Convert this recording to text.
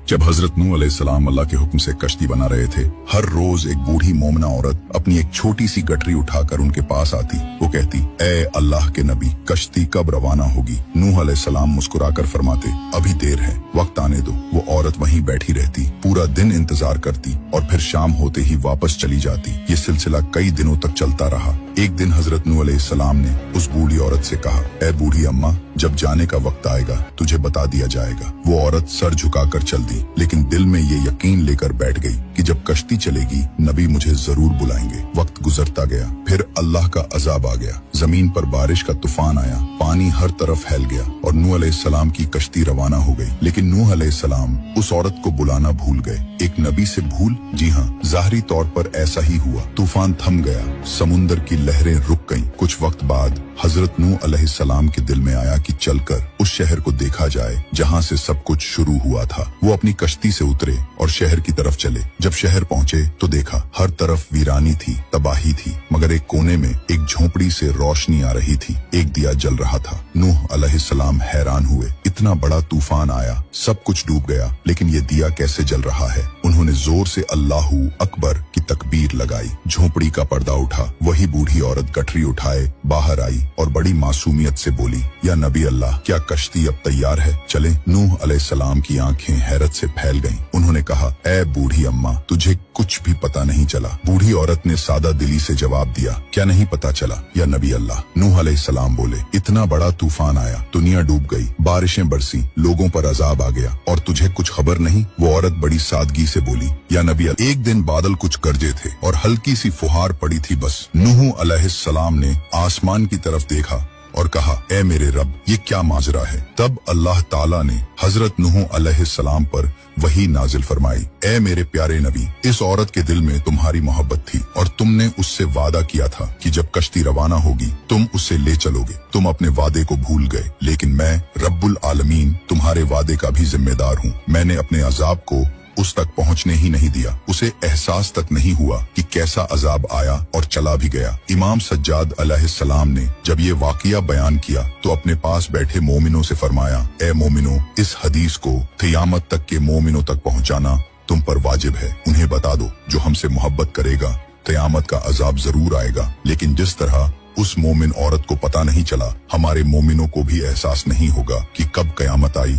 जब हजरत नूह अलैहिस्सलाम अल्लाह के हुक्म से कश्ती बना रहे थे, हर रोज एक बूढ़ी मोमना औरत अपनी एक छोटी सी गठरी उठाकर उनके पास आती। वो कहती, ए अल्लाह के नबी, कश्ती कब रवाना होगी? नूह अलैहिस्सलाम मुस्कुराकर फरमाते, अभी देर है, वक्त आने दो। वो औरत वहीं बैठी रहती, पूरा दिन इंतजार करती और फिर शाम होते ही वापस चली जाती। ये सिलसिला कई दिनों तक चलता रहा। एक दिन हजरत नूह अलैहिस्सलाम ने उस बूढ़ी औरत से कहा, ए बूढ़ी अम्मा, जब जाने का वक्त आएगा तुझे बता दिया जाएगा। वो औरत सर झुकाकर चल दी, लेकिन दिल में ये यकीन लेकर बैठ गई कि जब कश्ती चलेगी नबी मुझे जरूर बुलाएंगे। वक्त गुजरता गया, फिर अल्लाह का अजाब आ गया। जमीन पर बारिश का तूफान आया, पानी हर तरफ फैल गया और नूह अलैहिस्सलाम की कश्ती रवाना हो गई। लेकिन नूह अलैहिस्सलाम उस औरत को बुलाना भूल गए। एक नबी से भूल? जी हाँ, ज़ाहिरी तौर पर ऐसा ही हुआ। तूफान थम गया, समुंदर की लहरें रुक गईं। कुछ वक्त बाद हजरत नूह अलैहिस्सलाम के दिल में आया कि चलकर उस शहर को देखा जाए जहाँ से सब कुछ शुरू हुआ था। वो अपनी कश्ती से उतरे और शहर की तरफ चले। जब शहर पहुँचे तो देखा हर तरफ वीरानी थी, तबाही थी, मगर एक कोने में एक झोपड़ी से रोशनी आ रही थी। एक दिया जल रहा था। नूह अलैहिस्सलाम हैरान हुए, इतना बड़ा तूफान आया, सब कुछ डूब गया, लेकिन ये दिया कैसे जल रहा है? उन्होंने जोर से अल्लाहू अकबर की तकबीर लगाई। झोपड़ी का पर्दा उठा। वही बूढ़ी औरत गठरी उठाए बाहर आई और बड़ी मासूमियत से बोली, या नबी अल्लाह, क्या कश्ती अब तैयार है? चले। नूह अलैहिस्सलाम की आंखें हैरत से फैल गईं। उन्होंने कहा, ए बूढ़ी अम्मा, तुझे कुछ भी पता नहीं चला। बूढ़ी औरत ने सादा दिली से जवाब दिया, क्या नहीं पता चला या नबी अल्लाह? नूह अलैहिस्सलाम बोले, इतना बड़ा तूफान आया, दुनिया डूब गई, बारिशें बरसी, लोगों पर अजाब आ गया और तुझे कुछ खबर नहीं? वो औरत बड़ी सादगी से बोली, या नबी अल्लाह, एक दिन बादल कुछ गरजे थे और हल्की सी फुहार पड़ी थी बस। नूह अलैहिस्सलाम ने आसमान की तरफ देखा और कहा, ए मेरे रब, ये क्या माजरा है? तब अल्लाह ताला ने हजरत नूह अलैहिस्सलाम पर वही नाजिल फरमाई, ए मेरे प्यारे नबी, इस औरत के दिल में तुम्हारी मोहब्बत थी और तुमने उससे वादा किया था कि जब कश्ती रवाना होगी तुम उसे ले चलोगे। तुम अपने वादे को भूल गए, लेकिन मैं रब्बुल आलमीन तुम्हारे वादे का भी जिम्मेदार हूँ। मैंने अपने अजाब को उस तक पहुंचने ही नहीं दिया। उसे एहसास तक नहीं हुआ कि कैसा अजाब आया और चला भी गया। इमाम सज्जाद अलैहिस्सलाम ने जब ये वाकया बयान किया तो अपने पास बैठे मोमिनों से फरमाया, ए मोमिनों, इस हदीस को क़यामत तक के मोमिनों तक पहुंचाना तुम पर वाजिब है। उन्हें बता दो, जो हमसे मोहब्बत करेगा क़यामत का अजाब जरूर आएगा, लेकिन जिस तरह उस मोमिन औरत को पता नहीं चला, हमारे मोमिनों को भी एहसास नहीं होगा कि कब क़यामत आई।